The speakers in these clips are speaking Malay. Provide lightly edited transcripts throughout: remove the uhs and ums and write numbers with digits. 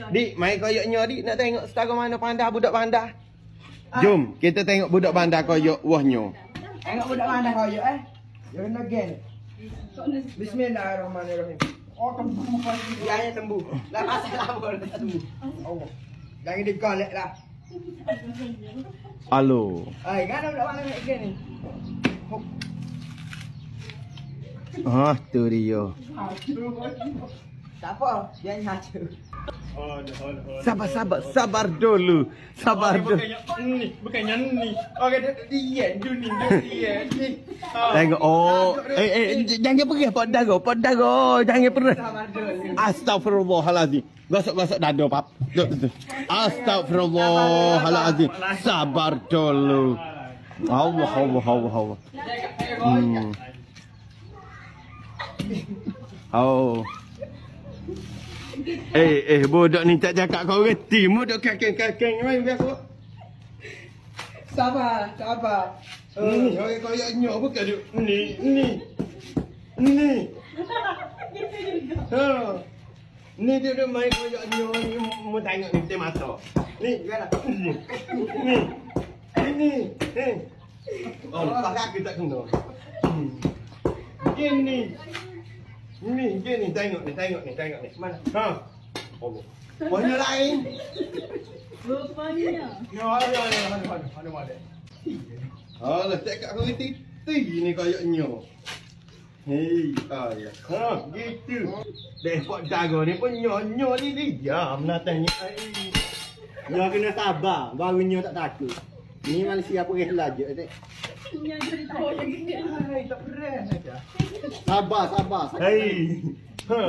Dik, main koyoknya dik nak tengok setara mana pandai budak bandar. Jom, kita tengok budak bandar koyok wahnya. Tengok budak bandar koyok You're not again. Bismillahirrahmanirrahim. Oh, tembuh pasti. Dia hanya tembuh. Lah pasal apa dia tak tembuh. Allah. Jangan digolek lah. Halo. Ai, kan budak bandar again ni. Ah, tu dia. Tak apa, dia nyacu. Sabar dulu. Bukannya ni. Okey, dia Juni dia. Tengok. Oh, jangan pergi pot dago. Jangan pergi. Astagfirullahalazim. Gosok dada pap. Astagfirullahalazim. Sabar dulu. Allah. Oh. Bodoh ni tak cakap kau reti. Bodoh kakek main biasa. Sabar. Koyak nyok bukan dia. Ni. Ni dia main koyak nyok ni mu tengok ni teh mata. Ni gimana? Ni. Oh, kaki tak kena. Gini. Ni tengok ni. Mana? Ha. Oh. Warna lain. Rupanya. Ya, ada. Alah, cakap kau reti ni koyoknya. Hei, ayah. Ha, gitu. Depot dago ni pun nyo ni diam nak tanya. Nyo kena sabar, baru nyo tak takut. Ni Malaysia pergi laju tu. Hai, tak beres saja. Sabar. Hei. Ha.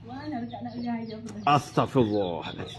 Mana tak nak gaya pun. Astagfirullahaladzim.